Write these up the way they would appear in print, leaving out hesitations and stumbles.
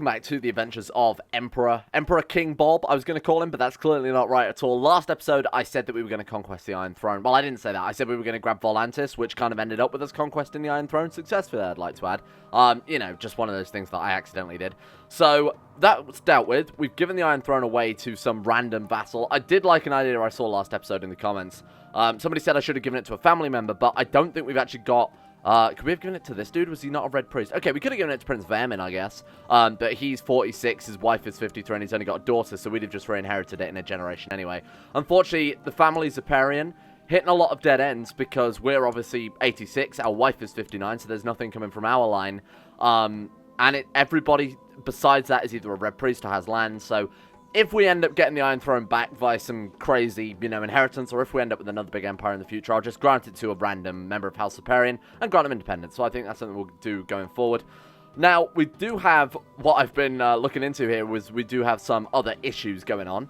welcome back to the adventures of Emperor King Bob, I was going to call him, but that's clearly not right at all. Last episode, I said that we were going to conquest the Iron Throne. Well, I didn't say that. I said we were going to grab Volantis, which kind of ended up with us conquesting the Iron Throne successfully, I'd like to add. You know, just one of those things that I accidentally did. So, that was dealt with. We've given the Iron Throne away to some random vassal. I did like an idea I saw last episode in the comments. Somebody said I should have given it to a family member, but I don't think we've actually got... could we have given it to this dude? Was he not a red priest? Okay, we could have given it to Prince Vermin, I guess. But he's 46, his wife is 53, and he's only got a daughter, so we'd have just re-inherited it in a generation anyway. Unfortunately, the family Zapaeryan hitting a lot of dead ends because we're obviously 86, our wife is 59, so there's nothing coming from our line. And everybody besides that is either a red priest or has land, so... If we end up getting the Iron Throne back via some crazy, you know, inheritance, or if we end up with another big empire in the future, I'll just grant it to a random member of House Zapaeryan and grant them independence. So I think that's something we'll do going forward. Now, we do have, what I've been looking into here, was we do have some other issues going on.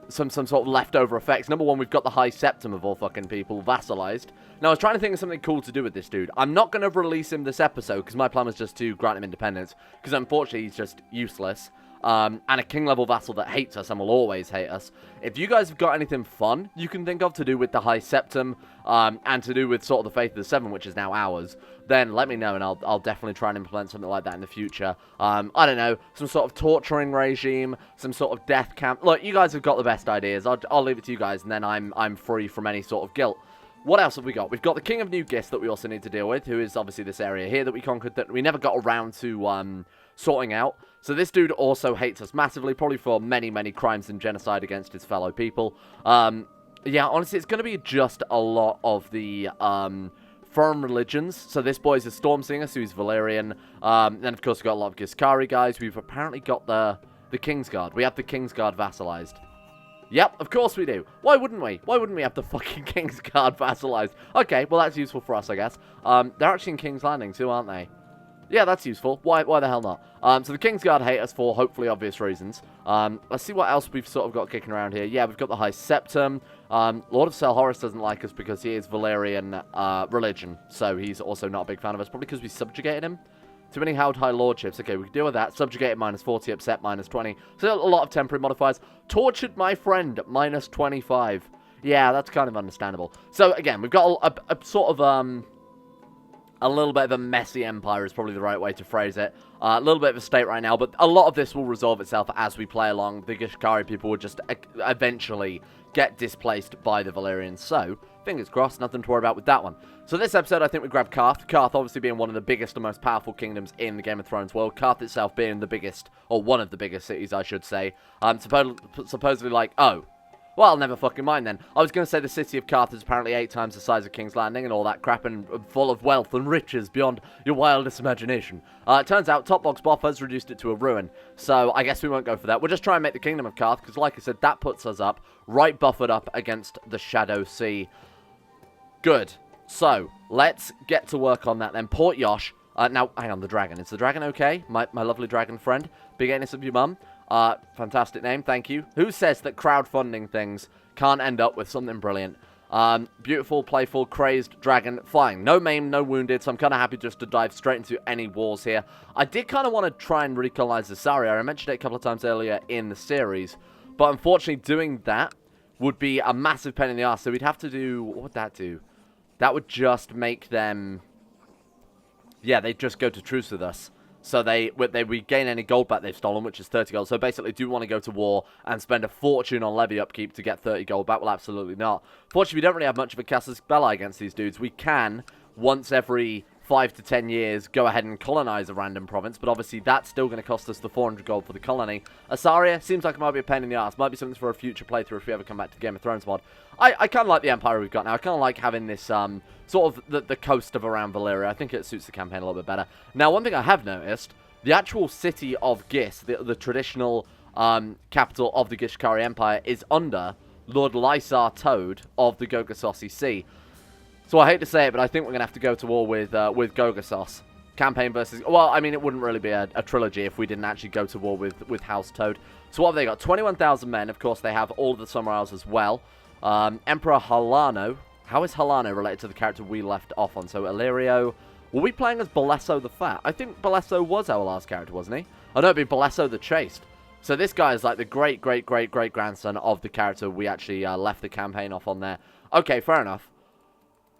Some sort of leftover effects. Number one, we've got the High Septum of all fucking people vassalized. Now, I was trying to think of something cool to do with this dude. I'm not going to release him this episode, because my plan was just to grant him independence, because unfortunately he's just useless. And a king-level vassal that hates us and will always hate us. If you guys have got anything fun you can think of to do with the High Septum, and to do with sort of the Faith of the Seven, which is now ours, then let me know, and I'll definitely try and implement something like that in the future. I don't know, some sort of torturing regime, some sort of death camp. Look, you guys have got the best ideas. I'll leave it to you guys, and then I'm free from any sort of guilt. What else have we got? We've got the King of New Gish that we also need to deal with, who is obviously this area here that we conquered that we never got around to sorting out. So this dude also hates us massively, probably for many, many crimes and genocide against his fellow people. Yeah, honestly, it's going to be just a lot of the firm religions. So this boy's a Stormsinger, so he's Valyrian. Then, of course, we've got a lot of Gishkari guys. We've apparently got the Kingsguard. We have the Kingsguard vassalized. Yep, of course we do. Why wouldn't we? Why wouldn't we have the fucking Kingsguard vassalized? Okay, well, that's useful for us, I guess. They're actually in King's Landing too, aren't they? Yeah, that's useful. Why the hell not? So the Kingsguard hate us for hopefully obvious reasons. Let's see what else we've sort of got kicking around here. Yeah, we've got the High Septum. Lord of Selhorus doesn't like us because he is Valyrian religion. So he's also not a big fan of us, probably because we subjugated him. Too many held high lordships. Okay, we can deal with that. Subjugated -40, upset -20. So a lot of temporary modifiers. Tortured my friend -25. Yeah, that's kind of understandable. So again, we've got a sort of a little bit of a messy empire is probably the right way to phrase it. A little bit of a state right now, but a lot of this will resolve itself as we play along. The Gishkari people will just eventually get displaced by the Valyrians. So, fingers crossed, nothing to worry about with that one. So this episode, I think we grabbed Karth. Karth obviously being one of the biggest and most powerful kingdoms in the Game of Thrones world. Karth itself being the biggest, or one of the biggest cities, I should say. Supposedly like, oh... Well, never fucking mind then. I was going to say the city of Karth is apparently 8 times the size of King's Landing and all that crap and full of wealth and riches beyond your wildest imagination. It turns out Topbog Spoff has reduced it to a ruin, so I guess we won't go for that. We'll just try and make the Kingdom of Karth, because like I said, that puts us up, right buffered up against the Shadow Sea. Good. So, let's get to work on that then. Port Yosh. Now, hang on, the dragon. Is the dragon okay? My lovely dragon friend. Big anus of your mum. Fantastic name, thank you. Who says that crowdfunding things can't end up with something brilliant? Beautiful, playful, crazed dragon, fine. No maimed, no wounded, so I'm kind of happy just to dive straight into any wars here. I did kind of want to try and recolonize Zasaria. I mentioned it a couple of times earlier in the series, but unfortunately doing that would be a massive pain in the arse, so we'd have to do... What would that do? That would just make them... Yeah, they'd just go to truce with us. So we gain any gold back they've stolen, which is 30 gold. So basically, do we want to go to war and spend a fortune on levy upkeep to get 30 gold back? Well, absolutely not. Fortunately, we don't really have much of a casus belli against these dudes. We can, once every 5 to 10 years, go ahead and colonize a random province, but obviously that's still going to cost us the 400 gold for the colony. Asaria seems like it might be a pain in the ass. Might be something for a future playthrough if we ever come back to Game of Thrones mod. I kind of like the empire we've got now. I kind of like having this sort of the coast of around Valyria. I think it suits the campaign a little bit better. Now, one thing I have noticed, the actual city of Gish, the traditional capital of the Gishkari Empire, is under Lord Lysar Toad of the Gogasossi Sea. So I hate to say it, but I think we're going to have to go to war with Gogasos. Campaign versus... Well, I mean, it wouldn't really be a trilogy if we didn't actually go to war with House Toad. So what have they got? 21,000 men. Of course, they have all of the Summer Isles as well. Emperor Halano. How is Halano related to the character we left off on? So, Elyria. Were we playing as Balesso the Fat? I think Balesso was our last character, wasn't he? Oh no, it'd be Balesso the Chaste. So this guy is like the great-great-great-great-grandson of the character we actually left the campaign off on there. Okay, fair enough.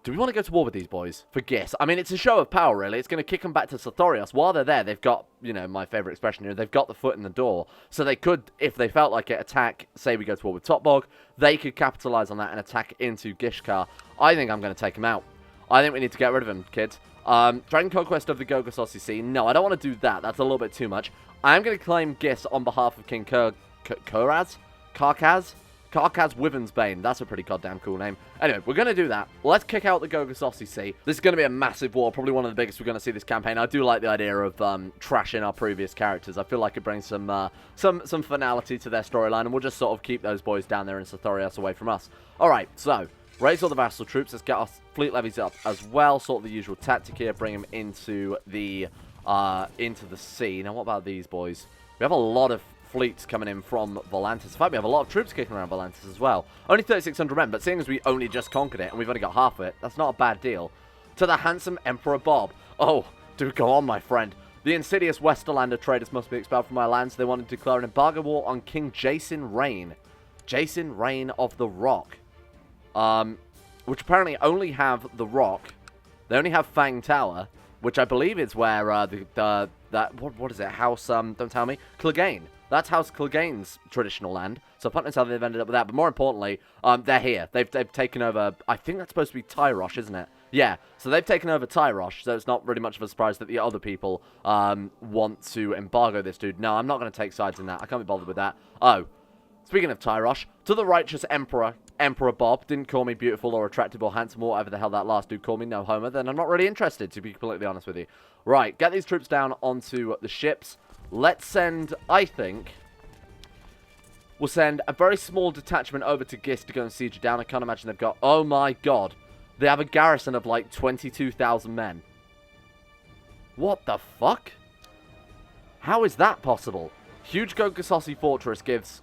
Do we want to go to war with these boys? For Gish. I mean, it's a show of power, really. It's going to kick them back to Sartorius. While they're there, they've got, you know, my favourite expression here, they've got the foot in the door. So they could, if they felt like it, attack, say we go to war with Topbog, they could capitalise on that and attack into Gishkar. I think I'm going to take him out. I think we need to get rid of him, kids. Dragon Conquest of the Gogosossi Sea. No, I don't want to do that. That's a little bit too much. I am going to claim Gish on behalf of King Karkaz? Karkaz Withensbane. That's a pretty goddamn cool name. Anyway, we're going to do that. Let's kick out the Gogosossi Sea. This is going to be a massive war. Probably one of the biggest we're going to see this campaign. I do like the idea of trashing our previous characters. I feel like it brings some finality to their storyline. And we'll just sort of keep those boys down there in Sartorius away from us. Alright, so raise all the vassal troops. Let's get our fleet levies up as well. Sort of the usual tactic here. Bring them into the sea. Now, what about these boys? We have a lot of fleets coming in from Volantis. In fact, we have a lot of troops kicking around Volantis as well. Only 3,600 men, but seeing as we only just conquered it and we've only got half of it, that's not a bad deal. To the handsome Emperor Bob. Oh, do go on, my friend. The insidious Westerlander traders must be expelled from our lands. They want to declare an embargo war on King Jason Rain. Jason Rain of the Rock. Which apparently only have the Rock. They only have Fang Tower, which I believe is where what is it? House don't tell me. Clegane. That's House Clegane's traditional land. So I don't know how they've ended up with that. But more importantly, they're here. They've taken over. I think that's supposed to be Tyrosh, isn't it? Yeah. So they've taken over Tyrosh. So it's not really much of a surprise that the other people want to embargo this dude. No, I'm not going to take sides in that. I can't be bothered with that. Oh, speaking of Tyrosh, to the righteous Emperor Bob, didn't call me beautiful or attractive or handsome or whatever the hell that last dude called me, no homo, then I'm not really interested, to be completely honest with you. Right, get these troops down onto the ships. Let's send, I think, we'll send a very small detachment over to Gish to go and siege it down. I can't imagine they've got, oh my god, they have a garrison of like 22,000 men. What the fuck? How is that possible? Huge Gogosossi fortress gives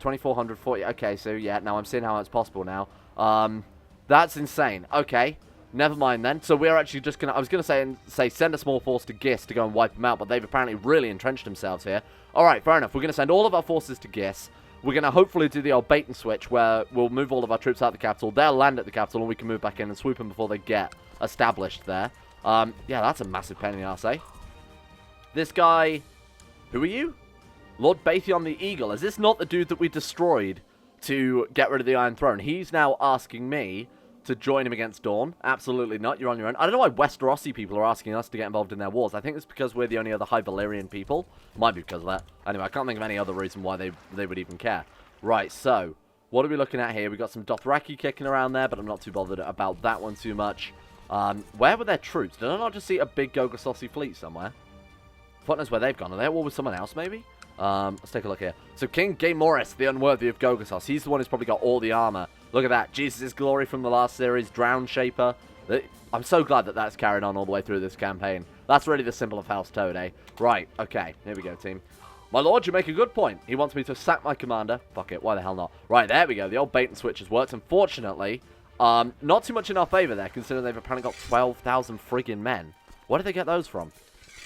2,440. Okay, so yeah, now I'm seeing how it's possible now. That's insane. Okay, never mind then. So we're actually just gonna, I was gonna say send a small force to Gish to go and wipe them out, but they've apparently really entrenched themselves here. Alright, fair enough. We're gonna send all of our forces to Gish. We're gonna hopefully do the old bait and switch where we'll move all of our troops out of the capital. They'll land at the capital and we can move back in and swoop them before they get established there. Yeah, that's a massive pain in the arse, eh? This guy, who are you? Lord Batheon the Eagle. Is this not the dude that we destroyed to get rid of the Iron Throne? He's now asking me to join him against Dawn. Absolutely not. You're on your own. I don't know why Westerosi people are asking us to get involved in their wars. I think it's because we're the only other High Valyrian people. Might be because of that. Anyway, I can't think of any other reason why they would even care. Right, so, what are we looking at here? We've got some Dothraki kicking around there, but I'm not too bothered about that one too much. Where were their troops? Did I not just see a big Gogosossi fleet somewhere? Fuck knows where they've gone. Are they at war with someone else, maybe? Let's take a look here. So King Gaemoris, the Unworthy of Gogosos. He's the one who's probably got all the armor. Look at that. Jesus' Glory from the last series. Drown Shaper. I'm so glad that that's carried on all the way through this campaign. That's really the symbol of House Toad, eh? Right. Okay. Here we go, team. My lord, you make a good point. He wants me to sack my commander. Fuck it. Why the hell not? Right. There we go. The old bait and switch has worked. Unfortunately, not too much in our favor there, considering they've apparently got 12,000 friggin' men. Where did they get those from?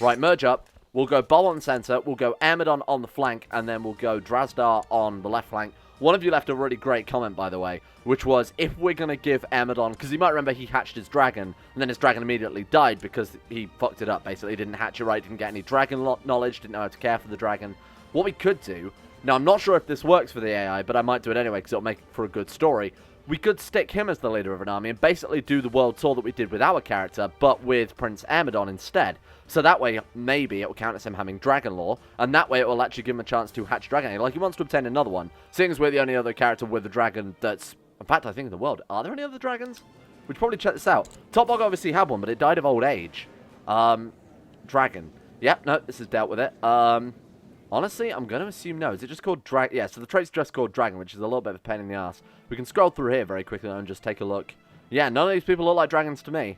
Right. Merge up. We'll go Bow on the center, we'll go Amidon on the flank, and then we'll go Drazdar on the left flank. One of you left a really great comment, by the way, which was, if we're going to give Amidon, because you might remember he hatched his dragon, and then his dragon immediately died because he fucked it up, basically. He didn't hatch it right, didn't get any dragon knowledge, didn't know how to care for the dragon. What we could do, now I'm not sure if this works for the AI, but I might do it anyway, because it'll make for a good story. We could stick him as the leader of an army and basically do the world tour that we did with our character, but with Prince Amidon instead. So that way, maybe it will count as him having dragon lore, and that way it will actually give him a chance to hatch dragon egg. Like, he wants to obtain another one, seeing as we're the only other character with a dragon that's, in fact, I think in the world. Are there any other dragons? We should probably check this out. Topbog obviously had one, but it died of old age. Dragon. Yep, no, this is dealt with it. Honestly, I'm going to assume no. Is it just called Dragon? Yeah, so the trait's just called Dragon, which is a little bit of a pain in the ass. We can scroll through here very quickly and just take a look. Yeah, none of these people look like dragons to me.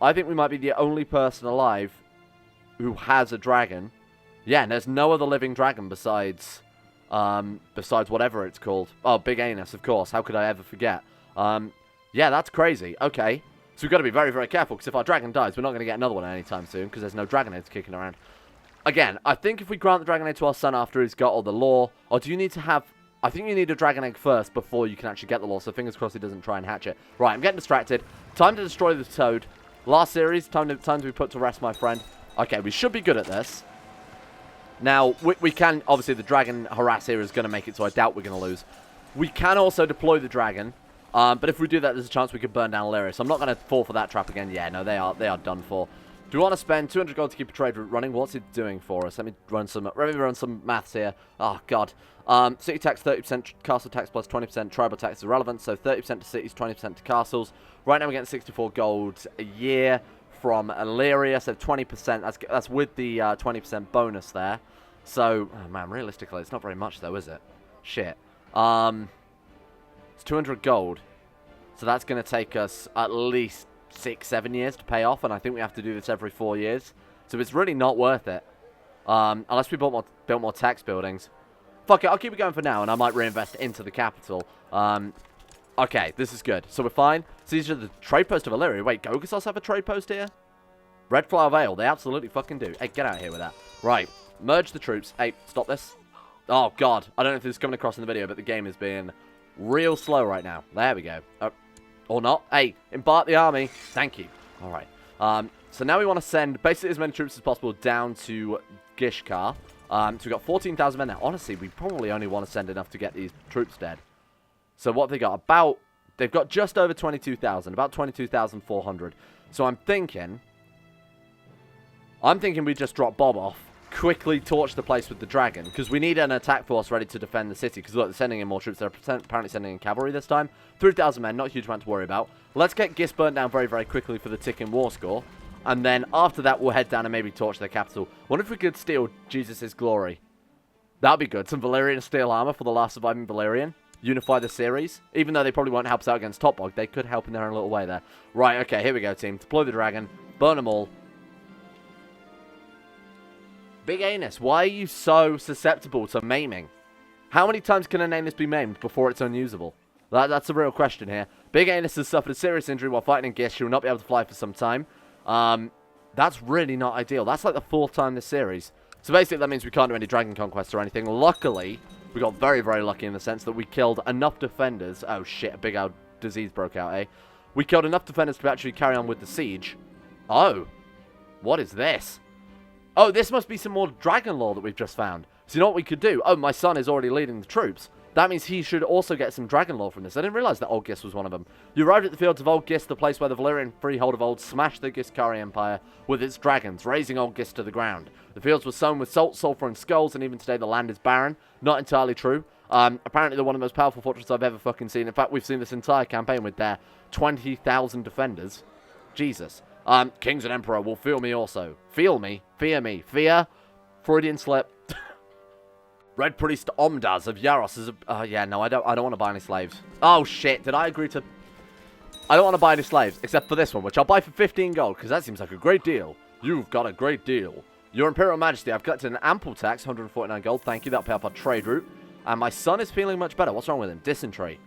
I think we might be the only person alive who has a dragon. Yeah, and there's no other living dragon besides whatever it's called. Oh, Big Anus, of course. How could I ever forget? Yeah, that's crazy. Okay. So we've got to be very, very careful, because if our dragon dies, we're not going to get another one anytime soon, because there's no dragon heads kicking around. Again, I think if we grant the dragon egg to our son after he's got all the lore, or do you need to have... I think you need a dragon egg first before you can actually get the lore, so fingers crossed he doesn't try and hatch it. Right, I'm getting distracted. Time to destroy the toad. Last series, time to be put to rest, my friend. Okay, we should be good at this. Now, we can... Obviously, the dragon harass here is going to make it, so I doubt we're going to lose. We can also deploy the dragon, but if we do that, there's a chance we could burn down Elyria, so I'm not going to fall for that trap again. Yeah, no, they are done for. Do we want to spend 200 gold to keep a trade route running? What's it doing for us? Let me run some maths here. Oh, God. City tax 30%, castle tax plus 20%, tribal tax is irrelevant, so 30% to cities, 20% to castles. Right now we're getting 64 gold a year from Elyria, so 20%. That's with the 20% bonus there. So, oh man, realistically, it's not very much though, is it? Shit. It's 200 gold. So that's going to take us at least 6-7 years to pay off, and I think we have to do this every 4 years. So it's really not worth it. Unless we built more tax buildings. Fuck it, I'll keep it going for now, and I might reinvest into the capital. Okay, this is good. So we're fine. So these are the trade post of Elyria. Wait, Gogasos have a trade post here? Red Flower Vale, they absolutely fucking do. Hey, get out of here with that. Right, merge the troops. Hey, stop this. Oh, God. I don't know if this is coming across in the video, but the game is being real slow right now. There we go. Or not. Hey, embark the army. Thank you. All right. So now we want to send basically as many troops as possible down to Gish. So we've got 14,000 men now. Honestly, we probably only want to send enough to get these troops dead. So what have they got? They've got just over 22,000. About 22,400. So I'm thinking we just drop Bob off. Quickly torch the place with the dragon, because we need an attack force ready to defend the city, because look, they're sending in more troops. They're apparently sending in cavalry this time. 3,000 men, not a huge amount to worry about. Let's get Gish burnt down very, very quickly for the ticking war score, and then after that we'll head down and maybe torch their capital. Wonder if we could steal Jesus' glory. That'd be good. Some Valyrian steel armor for the last surviving Valyrian. Unify the series. Even though they probably won't help us out against Topbog, they could help in their own little way there. Right, okay, here we go, team. Deploy the dragon, burn them all. Big Anus, why are you so susceptible to maiming? How many times can an anus be maimed before it's unusable? That's a real question here. Big Anus has suffered a serious injury while fighting in Gish. She will not be able to fly for some time. That's really not ideal. That's like the 4th time this series. So basically that means we can't do any dragon conquests or anything. Luckily, we got very, very lucky in the sense that we killed enough defenders. Oh shit, a big old disease broke out, eh? We killed enough defenders to actually carry on with the siege. Oh, what is this? Oh, this must be some more dragon lore that we've just found. So you know what we could do? Oh, my son is already leading the troops. That means he should also get some dragon lore from this. I didn't realize that Old Gish was one of them. You arrived at the fields of Old Gish, the place where the Valyrian Freehold of old smashed the Gishkari Empire with its dragons, razing Old Gish to the ground. The fields were sown with salt, sulfur, and skulls, and even today the land is barren. Not entirely true. Apparently they're one of the most powerful fortresses I've ever fucking seen. In fact, we've seen this entire campaign with their 20,000 defenders. Jesus. Kings and Emperor will feel me also. Feel me. Fear me. Fear. Freudian slip. Red Priest Omdaz of Yaros is a... yeah, no, I don't want to buy any slaves. Oh, shit. Did I agree to... I don't want to buy any slaves, except for this one, which I'll buy for 15 gold, because that seems like a great deal. You've got a great deal. Your Imperial Majesty, I've collected an ample tax, 149 gold. Thank you. That'll pay off our trade route. And my son is feeling much better. What's wrong with him? Dysentery.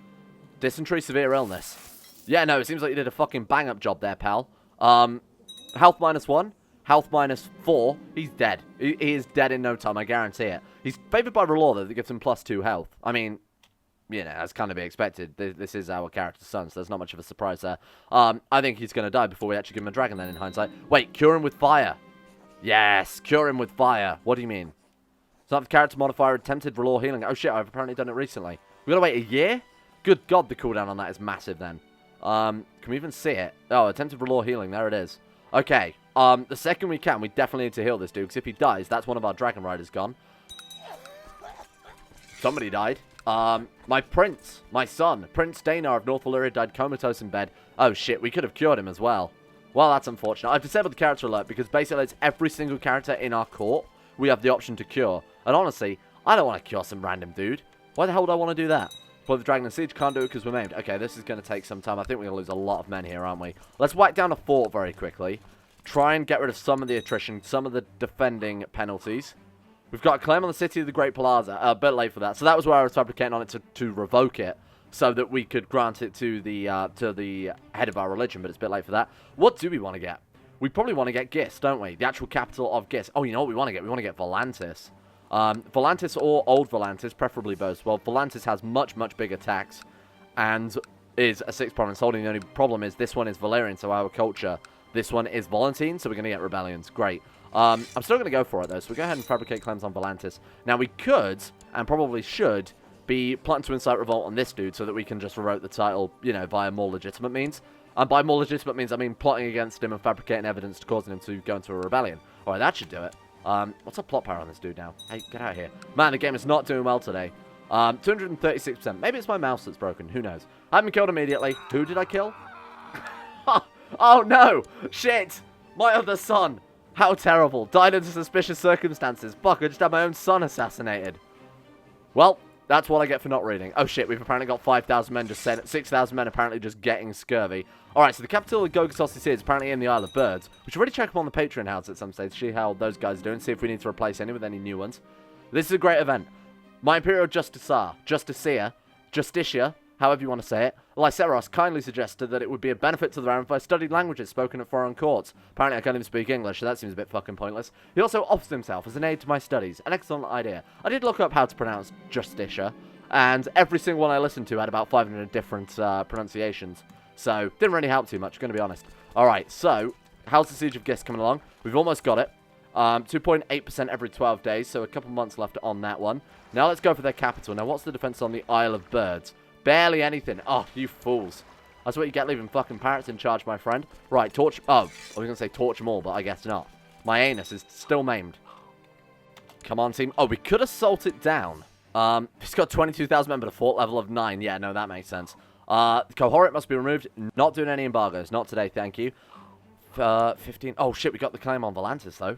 Dysentery, severe illness. Yeah, no, it seems like you did a fucking bang-up job there, pal. Health -1. Health -4. He's dead. He is dead in no time, I guarantee it. He's favoured by R'hllor, though, that gives him +2 health. I mean, you know, that's kind of be expected. This is our character's son, so there's not much of a surprise there. I think he's going to die before we actually give him a dragon then, in hindsight. Wait, cure him with fire. Yes, cure him with fire. What do you mean? It's not the character modifier attempted R'hllor healing. Oh, shit, I've apparently done it recently. We got to wait a year? Good God, the cooldown on that is massive, then. Can we even see it? Oh, attempted R'hllor healing. There it is. Okay. The second we can, we definitely need to heal this dude, because if he dies, that's one of our dragon riders gone. Somebody died. My prince, my son, Prince Danar of North Valyria died comatose in bed. Oh shit, we could have cured him as well. Well, that's unfortunate. I've disabled the character alert because basically it's every single character in our court we have the option to cure. And honestly, I don't want to cure some random dude. Why the hell would I want to do that? Well, the Dragon and Siege can't do it because we're maimed. Okay, this is going to take some time. I think we're going to lose a lot of men here, aren't we? Let's whack down a fort very quickly. Try and get rid of some of the attrition, some of the defending penalties. We've got a claim on the city of the Great Plaza. A bit late for that. So that was where I was fabricating on it to revoke it, so that we could grant it to the head of our religion, but it's a bit late for that. What do we want to get? we probably want to get Gish, don't we? The actual capital of Gish. Oh, you know what we want to get? We want to get Volantis. Volantis or Old Volantis, preferably both. Well, Volantis has much, much bigger tax and is a 6th province holding. The only problem is this one is Valyrian, so our culture. This one is Volantine, so we're going to get rebellions. Great. I'm still going to go for it, though, so we go ahead and fabricate claims on Volantis. Now, we could, and probably should, be plotting to incite revolt on this dude so that we can just revoke the title, you know, via more legitimate means. And by more legitimate means, I mean plotting against him and fabricating evidence to causing him to go into a rebellion. Alright, that should do it. What's our plot power on this dude now? Hey, get out of here. Man, the game is not doing well today. 236%. Maybe it's my mouse that's broken. Who knows? I haven't been killed immediately. Who did I kill? Oh, no! Shit! My other son! How terrible. Died under suspicious circumstances. Fuck, I just had my own son assassinated. Well, that's what I get for not reading. Oh, shit, we've apparently got 5,000 men just sent. 6,000 men apparently just getting scurvy. Alright, so the capital of Gogotos is apparently in the Isle of Birds. We should really check up on the Patreon house at some stage, see how those guys are doing, see if we need to replace any with any new ones. This is a great event. My Imperial Justicia, however you want to say it, Lyceros kindly suggested that it would be a benefit to the realm if I studied languages spoken at foreign courts. Apparently I can't even speak English, so that seems a bit fucking pointless. He also offers himself as an aid to my studies. An excellent idea. I did look up how to pronounce Justicia, and every single one I listened to had about 500 different pronunciations. So, didn't really help too much, going to be honest. Alright, so, how's the Siege of Gish coming along? We've almost got it. 2.8% every 12 days, so a couple months left on that one. Now let's go for their capital. Now, what's the defense on the Isle of Birds? Barely anything. Oh, you fools. That's what you get leaving fucking parrots in charge, my friend. Right, torch... Oh, I was going to say torch them all, but I guess not. My anus is still maimed. Come on, team. Oh, we could assault it down. It's got 22,000 men, but a fort level of 9. Yeah, no, that makes sense. Cohort must be removed. Not doing any embargoes. Not today, thank you. 15... Oh, shit, we got the claim on Volantis, though.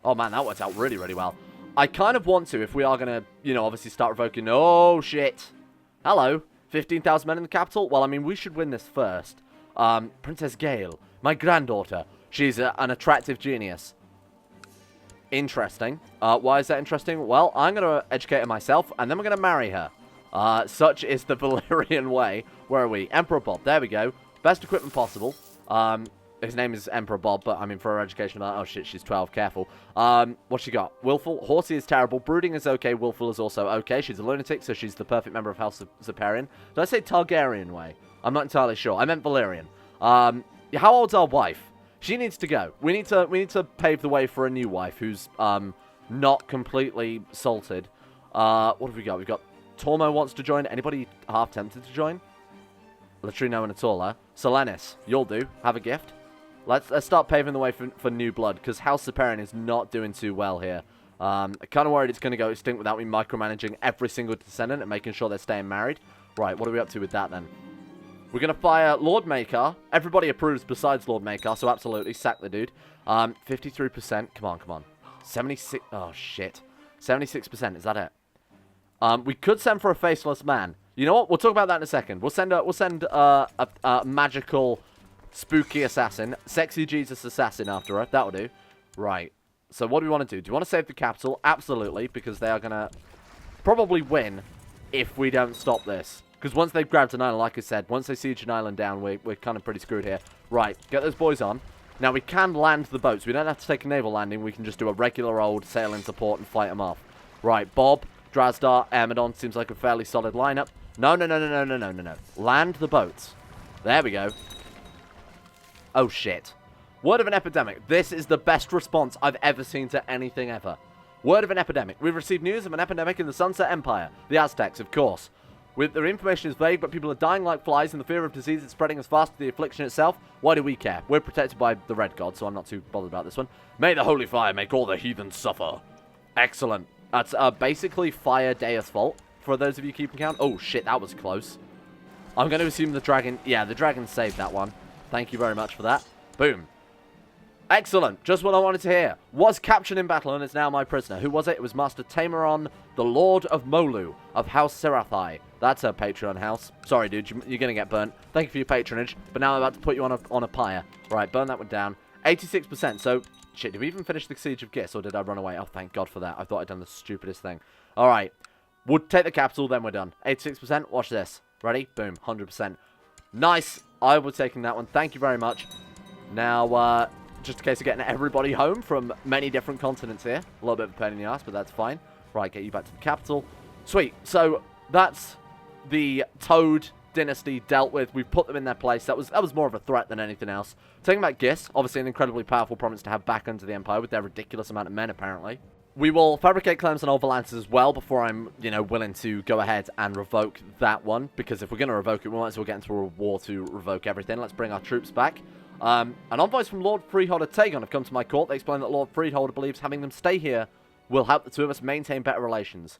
Oh, man, that worked out really, really well. I kind of want to, if we are going to, you know, obviously start revoking... Oh, shit. Hello. 15,000 men in the capital? Well, I mean, we should win this first. Princess Gale, my granddaughter. She's an attractive genius. Interesting. Why is that interesting? Well, I'm going to educate her myself, and then we're going to marry her. Such is the Valyrian way. Where are we? Emperor Bob. There we go. Best equipment possible. His name is Emperor Bob, but I mean, for her education, oh shit, she's 12, careful. What's she got? Willful. Horsey is terrible. Brooding is okay. Willful is also okay. She's a lunatic, so she's the perfect member of House Zapaeryan. Did I say Targaryen way? I'm not entirely sure. I meant Valyrian. How old's our wife? She needs to go. We need to pave the way for a new wife who's not completely salted. What have we got? We've got Tormo wants to join. Anybody half tempted to join? Literally no one at all, huh? Selenis, you'll do. Have a gift. Let's start paving the way for new blood, because House Zapaeryan is not doing too well here. I'm kind of worried it's going to go extinct without me micromanaging every single descendant and making sure they're staying married. Right, what are we up to with that then? We're going to fire Lord Maker. Everybody approves besides Lord Maker, so absolutely sack the dude. 53%. Come on, come on. 76. Oh, shit. 76%. Is that it? We could send for a faceless man. You know what? We'll talk about that in a second. We'll send a magical... spooky assassin. Sexy Jesus assassin after her. That'll do. Right. So what do we want to do? Do you want to save the capital? Absolutely. Because they are going to probably win if we don't stop this. Because once they've grabbed an island, like I said, once they siege an island down, we're kind of pretty screwed here. Right. Get those boys on. Now we can land the boats. We don't have to take a naval landing. We can just do a regular old sail into port and fight them off. Right. Bob, Drazdar, Amidon. Seems like a fairly solid lineup. No. Land the boats. There we go. Oh, shit. Word of an epidemic. This is the best response I've ever seen to anything ever. Word of an epidemic. We've received news of an epidemic in the Sunset Empire. The Aztecs, of course. The information is vague, but people are dying like flies, and the fear of disease is spreading as fast as the affliction itself. Why do we care? We're protected by the Red God, so I'm not too bothered about this one. May the holy fire make all the heathens suffer. Excellent. That's basically Fire Dea's fault, for those of you keeping count. Oh, shit, that was close. I'm going to assume the dragon... Yeah, the dragon saved that one. Thank you very much for that. Boom. Excellent. Just what I wanted to hear. Was captured in battle and is now my prisoner. Who was it? It was Master Tamaron, the Lord of Molu, of House Serathai. That's a Patreon house. Sorry, dude. You're going to get burnt. Thank you for your patronage. But now I'm about to put you on a pyre. Right, burn that one down. 86%. So, shit, did we even finish the Siege of Gish, or did I run away? Oh, thank God for that. I thought I'd done the stupidest thing. All right. We'll take the capital, then we're done. 86%. Watch this. Ready? Boom. 100%. Nice. I was taking that one. Thank you very much. Now, just a case of getting everybody home from many different continents here. A little bit of a pain in the ass, but that's fine. Right, get you back to the capital. Sweet. So that's the Toad dynasty dealt with. We've put them in their place. That was more of a threat than anything else. Taking back Gish, obviously an incredibly powerful province to have back under the Empire with their ridiculous amount of men, apparently. We will fabricate claims on Old Valyria as well before I'm, willing to go ahead and revoke that one. Because if we're going to revoke it, we might as well get into a war to revoke everything. Let's bring our troops back. An envoys from Lord Freehold of Tagon have come to my court. They explain that Lord Freehold believes having them stay here will help the two of us maintain better relations.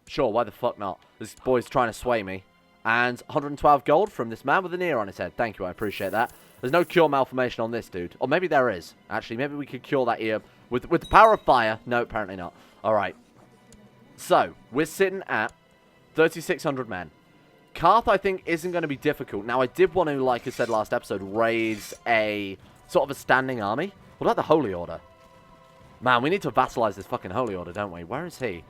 Sure, why the fuck not? This boy's trying to sway me. And 112 gold from this man with an ear on his head. Thank you, I appreciate that. There's no cure malformation on this dude. Or maybe there is. Actually, maybe we could cure that ear with the power of fire. No, apparently not. Alright. So, we're sitting at 3,600 men. Karth, I think, isn't going to be difficult. Now, I did want to, like I said last episode, raise a sort of a standing army. What about the Holy Order? Man, we need to vassalize this fucking Holy Order, don't we? Where is he?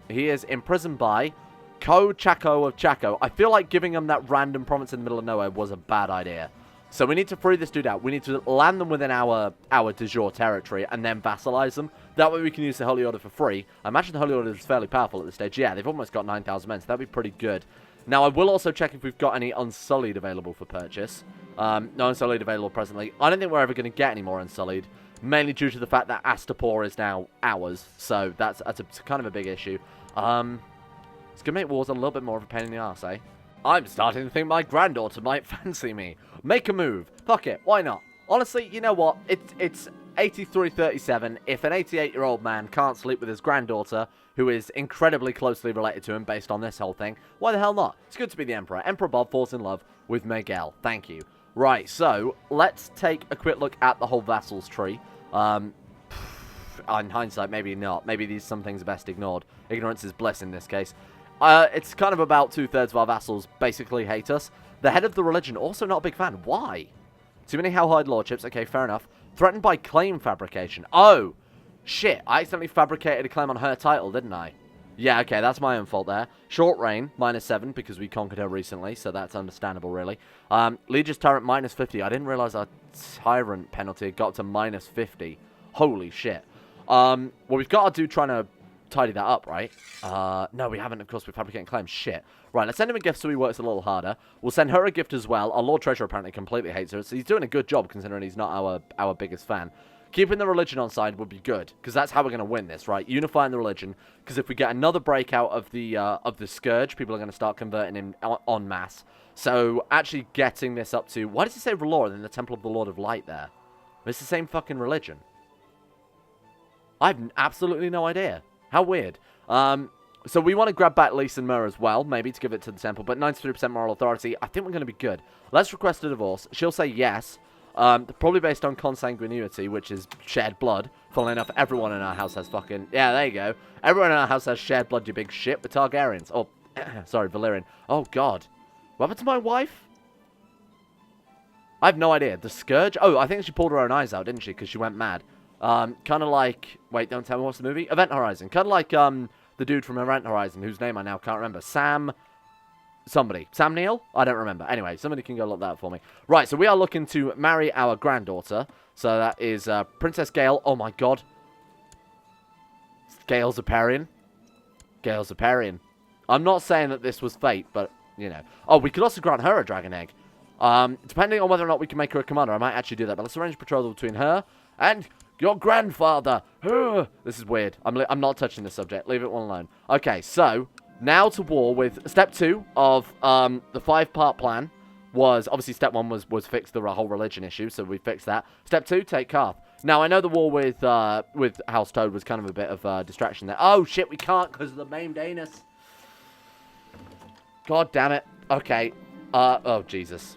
He is imprisoned by Chaco of Chaco. I feel like giving him that random province in the middle of nowhere was a bad idea. So we need to free this dude out. We need to land them within our de jure territory and then vassalize them. That way we can use the Holy Order for free. I imagine the Holy Order is fairly powerful at this stage. Yeah, they've almost got 9,000 men, so that'd be pretty good. Now, I will also check if we've got any Unsullied available for purchase. No Unsullied available presently. I don't think we're ever going to get any more Unsullied, mainly due to the fact that Astapor is now ours. So that's kind of a big issue. It's going to make wars a little bit more of a pain in the arse, eh? I'm starting to think my granddaughter might fancy me. Make a move. Fuck it. Why not? Honestly, you know what? It's 83-37. If an 88-year-old man can't sleep with his granddaughter, who is incredibly closely related to him based on this whole thing, why the hell not? It's good to be the Emperor. Emperor Bob falls in love with Miguel. Thank you. Right, so let's take a quick look at the whole vassals tree. In hindsight, maybe not. Maybe some things are best ignored. Ignorance is bliss in this case. It's kind of about 2/3 of our vassals basically hate us. The head of the religion, also not a big fan. Why? Too many hellhide lordships. Okay, fair enough. Threatened by claim fabrication. Oh, shit. I accidentally fabricated a claim on her title, didn't I? Yeah, okay, that's my own fault there. Short reign, -7, because we conquered her recently, so that's understandable, really. Legis Tyrant, -50. I didn't realize our Tyrant penalty had got up to -50. Holy shit. Well, we've got to do trying to tidy that up, right? No, we haven't, of course. We're fabricating claims. Shit. Right, let's send him a gift so he works a little harder. We'll send her a gift as well. Our Lord Treasurer apparently completely hates her, so he's doing a good job considering he's not our biggest fan. Keeping the religion on side would be good, because that's how we're going to win this, right? Unifying the religion, because if we get another breakout of the Scourge, people are going to start converting him en masse. So, actually getting this up to... Why does it say Relora in the Temple of the Lord of Light there? It's the same fucking religion. I have absolutely no idea. How weird. So we want to grab back Lys and Myr as well, maybe, to give it to the temple. But 93% moral authority, I think we're going to be good. Let's request a divorce. She'll say yes. Probably based on consanguinity, which is shared blood. Funnily enough, everyone in our house has fucking... Yeah, there you go. Everyone in our house has shared blood, you big shit, with Targaryens. Oh, sorry, Valyrian. Oh, God. What happened to my wife? I have no idea. The Scourge? Oh, I think she pulled her own eyes out, didn't she? Because she went mad. Kind of like... Wait, don't tell me what's the movie? Event Horizon. Kind of like, the dude from Event Horizon, whose name I now can't remember. Somebody. Sam Neill? I don't remember. Anyway, somebody can go look that up for me. Right, so we are looking to marry our granddaughter. So that is Princess Gale. Oh, my God. Gale Zapaeryan. Gale Zapaeryan. I'm not saying that this was fate, but, you know. Oh, we could also grant her a dragon egg. Depending on whether or not we can make her a commander, I might actually do that. But let's arrange a betrothal between her and... your grandfather. This is weird. I'm not touching this subject. Leave it one alone. Okay, so now to war with step 2 of the 5-part plan. Was obviously step 1 was fix the whole religion issue, so we fixed that. Step 2, take Karth. Now I know the war with House Toad was kind of a bit of a distraction there. Oh shit, we can't because of the main Danis. God damn it. Okay. Oh Jesus.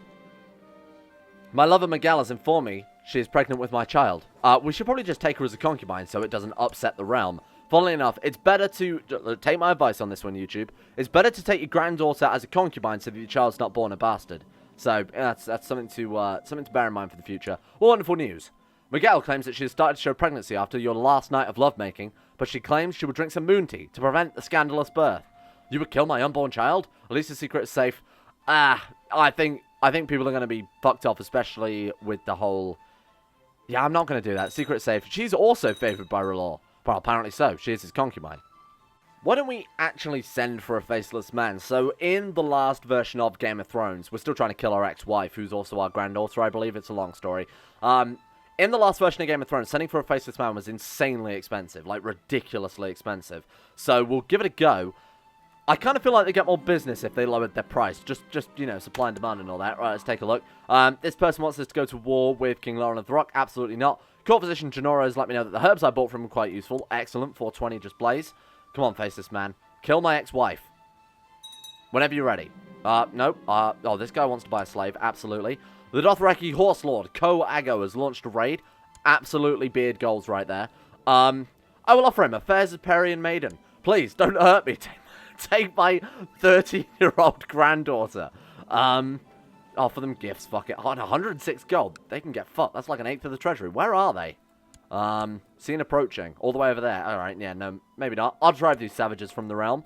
My lover Miguel has informed me she is pregnant with my child. We should probably just take her as a concubine so it doesn't upset the realm. Funnily enough, it's better to... Take my advice on this one, YouTube. It's better to take your granddaughter as a concubine so that your child's not born a bastard. So, that's something to bear in mind for the future. Wonderful news. Miguel claims that she has started to show pregnancy after your last night of lovemaking, but she claims she would drink some moon tea to prevent the scandalous birth. You would kill my unborn child? At least the secret is safe. I think people are going to be fucked off, especially with the whole... Yeah, I'm not going to do that. Secret safe. She's also favored by R'hllor. Well, apparently so. She is his concubine. Why don't we actually send for a faceless man? So, in the last version of Game of Thrones, we're still trying to kill our ex-wife, who's also our granddaughter, I believe. It's a long story. In the last version of Game of Thrones, sending for a faceless man was insanely expensive. Like, ridiculously expensive. So, we'll give it a go. I kind of feel like they get more business if they lowered their price. Just you know, supply and demand and all that. Right, let's take a look. This person wants us to go to war with King Lauren of the Rock. Absolutely not. Court physician Janoro's let me know that the herbs I bought from him are quite useful. Excellent. 420 just blaze. Come on, faceless man. Kill my ex-wife. Whenever you're ready. Nope. Oh, this guy wants to buy a slave. Absolutely. The Dothraki Horse Lord, Ko-Ago, has launched a raid. Absolutely beard goals right there. I will offer him a fair Zapaeryan maiden. Please, don't hurt me. Take my 13-year-old granddaughter. Offer them gifts, fuck it. 106 gold. They can get fucked. That's like an eighth of the treasury. Where are they? Seen approaching. All the way over there. Alright, yeah, no, maybe not. I'll drive these savages from the realm.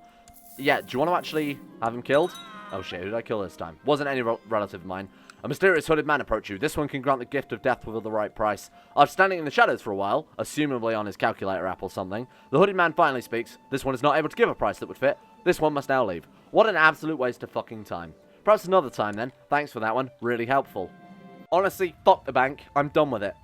Yeah, do you want to actually have him killed? Oh shit, who did I kill this time? Wasn't any relative of mine. A mysterious hooded man approached you. This one can grant the gift of death with the right price. After standing in the shadows for a while, assumably on his calculator app or something, the hooded man finally speaks. This one is not able to give a price that would fit. This one must now leave. What an absolute waste of fucking time. Perhaps another time then. Thanks for that one. Really helpful. Honestly, fuck the bank. I'm done with it.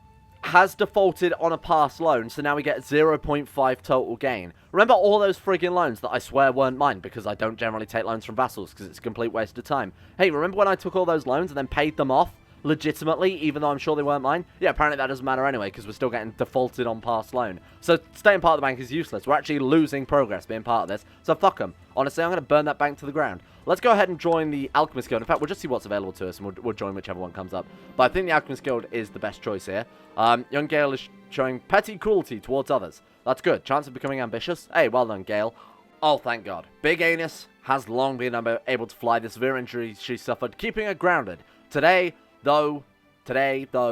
Has defaulted on a past loan, so now we get 0.5 total gain. Remember all those friggin' loans that I swear weren't mine because I don't generally take loans from vassals because it's a complete waste of time. Hey, remember when I took all those loans and then paid them off legitimately, even though I'm sure they weren't mine? Yeah, apparently that doesn't matter anyway because we're still getting defaulted on past loan. So staying part of the bank is useless. We're actually losing progress being part of this, so fuck them. Honestly, I'm going to burn that bank to the ground. Let's go ahead and join the Alchemist Guild. In fact, we'll just see what's available to us, and we'll join whichever one comes up. But I think the Alchemist Guild is the best choice here. Young Gale is showing petty cruelty towards others. That's good. Chance of becoming ambitious. Hey, well done, Gale. Oh, thank God. Big Anus has long been able to fly the severe injury she suffered, keeping her grounded. Today, though,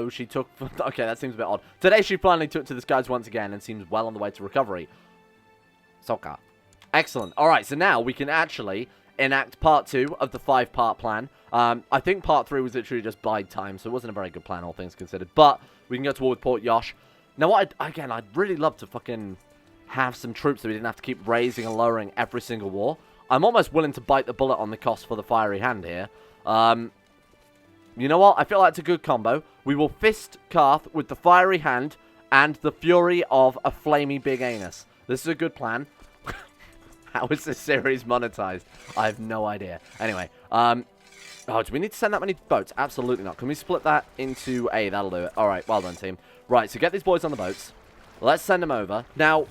she took... Okay, that seems a bit odd. Today, she finally took to the skies once again and seems well on the way to recovery. Sokka. Excellent. All right, so now we can actually enact part 2 of the 5-part plan. I think part 3 was literally just bide time, so it wasn't a very good plan, all things considered. But we can go to war with Port Yosh. Now, again, I'd really love to fucking have some troops so we didn't have to keep raising and lowering every single war. I'm almost willing to bite the bullet on the cost for the Fiery Hand here. You know what? I feel like it's a good combo. We will fist Karth with the Fiery Hand and the fury of a flamey big anus. This is a good plan. How is this series monetized? I have no idea. Anyway, oh, do we need to send that many boats? Absolutely not. Can we split that into A? That'll do it. All right, well done, team. Right, so get these boys on the boats. Let's send them over. Now,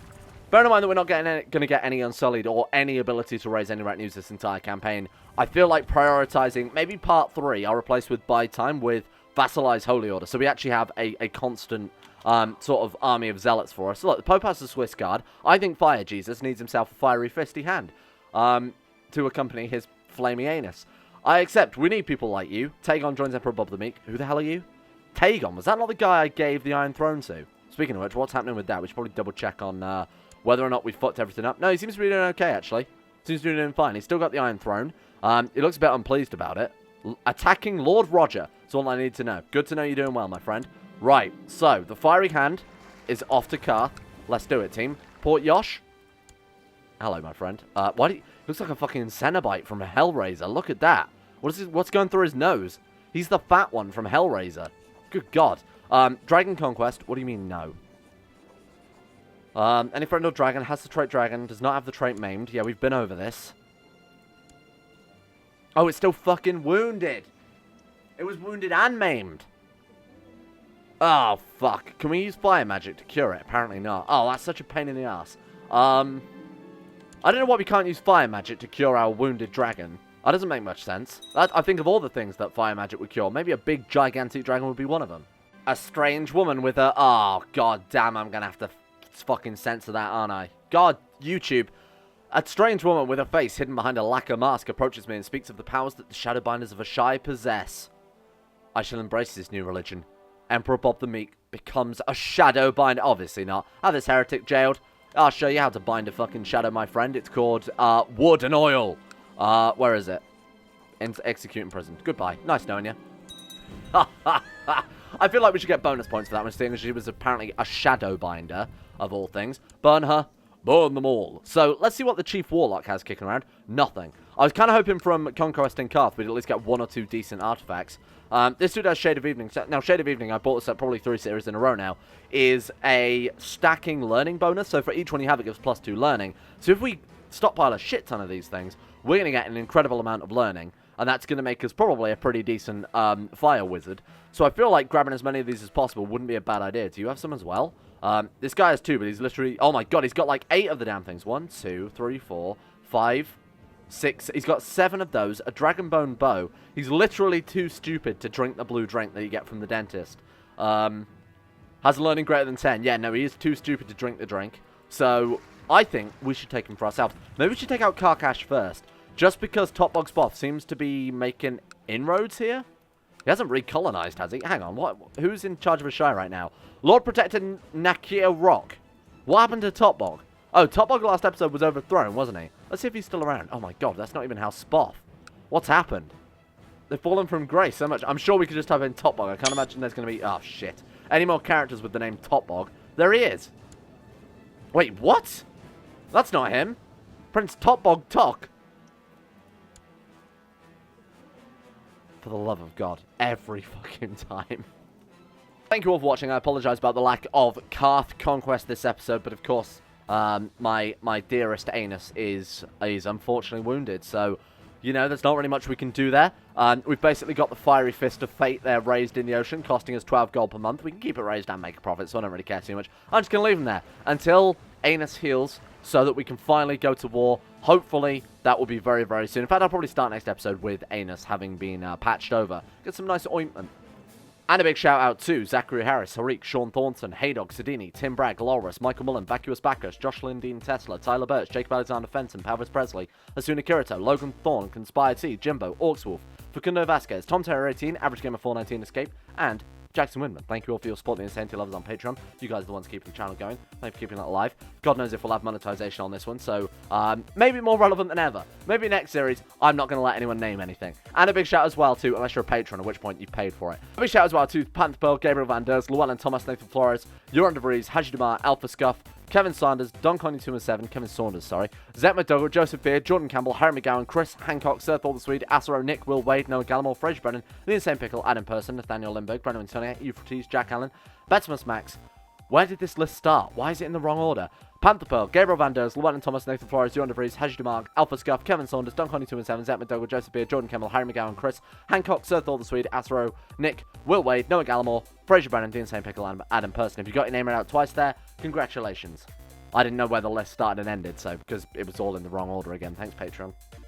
bear in mind that we're not going to get any Unsullied or any ability to raise any retinues this entire campaign. I feel like prioritizing maybe part 3 I'll replace with Bide Time with Vassalize Holy Order. So we actually have a constant sort of army of zealots for us. So look, the Pope has a Swiss Guard. I think Fire Jesus needs himself a fiery fisty hand to accompany his flaming anus. I accept. We need people like you. Taegon joins Emperor Bob the Meek. Who the hell are you? Taegon, was that not the guy I gave the Iron Throne to? Speaking of which, what's happening with that? We should probably double check on whether or not we fucked everything up. No, he seems to be doing okay, actually. Seems to be doing fine. He's still got the Iron Throne. He looks a bit unpleased about it. Attacking Lord Roger. That's all I need to know. Good to know you're doing well, my friend. Right, so the Fiery Hand is off to Karth. Let's do it, team. Port Yosh. Hello, my friend. Why do you... Looks like a fucking Cenobite from Hellraiser. Look at that. What's going through his nose? He's the fat one from Hellraiser. Good God. Dragon Conquest. What do you mean, no? Any friend or dragon has the trait dragon, does not have the trait maimed. Yeah, we've been over this. Oh, it's still fucking wounded. It was wounded and maimed. Oh, fuck. Can we use fire magic to cure it? Apparently not. Oh, that's such a pain in the ass. I don't know why we can't use fire magic to cure our wounded dragon. That doesn't make much sense. I think of all the things that fire magic would cure. Maybe a big, gigantic dragon would be one of them. A strange woman with a... Oh, god damn, I'm gonna have to fucking censor that, aren't I? God, YouTube. A strange woman with a face hidden behind a lacquer mask approaches me and speaks of the powers that the Shadowbinders of Asshai possess. I shall embrace this new religion. Emperor Bob the Meek becomes a Shadowbinder. Obviously not. Have this heretic jailed. I'll show you how to bind a fucking shadow, my friend. It's called wood and oil. Where is it? Execute in prison. Goodbye. Nice knowing you. I feel like we should get bonus points for that one, seeing as she was apparently a shadow binder, of all things. Burn her. Burn them all. So, let's see what the Chief Warlock has kicking around. Nothing. I was kind of hoping from Conquest in Karth we'd at least get 1 or 2 decent artifacts. This dude has Shade of Evening. Now, Shade of Evening, I bought this at probably 3 series in a row now, is a stacking learning bonus. So, for each one you have, it gives +2 learning. So, if we stockpile a shit ton of these things, we're going to get an incredible amount of learning. And that's going to make us probably a pretty decent fire wizard. So, I feel like grabbing as many of these as possible wouldn't be a bad idea. Do you have some as well? This guy has 2, but he's literally... Oh my god, he's got like 8 of the damn things. 1, 2, 3, 4, 5, 6. He's got 7 of those. A dragonbone bow. He's literally too stupid to drink the blue drink that you get from the dentist. Has a learning greater than 10. Yeah, no, he is too stupid to drink the drink. So, I think we should take him for ourselves. Maybe we should take out Karkash first. Just because Topbog Spoff seems to be making inroads here. He hasn't recolonized, has he? Hang on, what? Who's in charge of Asshai right now? Lord Protector Nakia Rock. What happened to Topbog? Oh, Topbog last episode was overthrown, wasn't he? Let's see if he's still around. Oh my god, that's not even House Spoff. What's happened? They've fallen from grace so much. I'm sure we could just type in Topbog. I can't imagine there's going to be... Oh, shit. Any more characters with the name Topbog? There he is. Wait, what? That's not him. Prince Topbog Tok. For the love of God. Every fucking time. Thank you all for watching. I apologise about the lack of Karth conquest this episode, but of course, my dearest Anus is unfortunately wounded, so, you know, there's not really much we can do there. We've basically got the Fiery Fist of Fate there raised in the ocean, costing us 12 gold per month. We can keep it raised and make a profit, so I don't really care too much. I'm just going to leave him there until Anus heals, so that we can finally go to war. Hopefully, that will be very, very soon. In fact, I'll probably start next episode with Anus having been patched over. Get some nice ointment. And a big shout out to Zachary Harris, Harik, Sean Thornton, Haydog, Sadini, Tim Bragg, Loris, Michael Mullen, Vacuous Bacchus, Josh Lindeen Tesla, Tyler Birch, Jacob Alexander Fenton, Pavis Presley, Asuna Kirito, Logan Thorne, Conspire T, Jimbo, Orcswolf, Facundo Vasquez, Tom Terror 18, Average Gamer 419 Escape, and Jackson Windman. Thank you all for your support and insanity levels on Patreon. You guys are the ones keeping the channel going. Thank you for keeping that alive. God knows if we'll have monetization on this one, so maybe more relevant than ever. Maybe next series, I'm not going to let anyone name anything. And a big shout as well to, unless you're a patron, at which point you paid for it. A big shout as well to Panther Pearl, Gabriel Van Ders, Llewellyn Thomas, Nathan Flores, Joran De Vries, Haji Damar, Alpha Scuff, Kevin Sanders, Don Connie 217, Kevin Saunders, sorry, Zet McDougall, Joseph Beard, Jordan Campbell, Harry McGowan, Chris Hancock, Sir Thor the Swede, Asaro, Nick, Will Wade, Noah Gallimore, Fraser Brennan, The Insane Pickle, Adam Person, Nathaniel Lindbergh, Brendan Antonia, Euphrates, Jack Allen, Betimus Max. Where did this list start? Why is it in the wrong order? Panther Pearl, Gabriel Van Ders, Llewellyn Thomas, Nathan Flores, Joran De Vries, Haji Dumark, Alpha Scuff, Kevin Saunders, Don Connie 217, Zet McDougall, Joseph Beard, Jordan Campbell, Harry McGowan, Chris Hancock, Sir Thor the Swede, Asaro, Nick, Will Wade, Noah Gallimore, Fraser Brennan, The Insane Pickle, and Adam Person. If you got your name read out twice there, congratulations. I didn't know where the list started and ended, so because it was all in the wrong order again. Thanks, Patreon.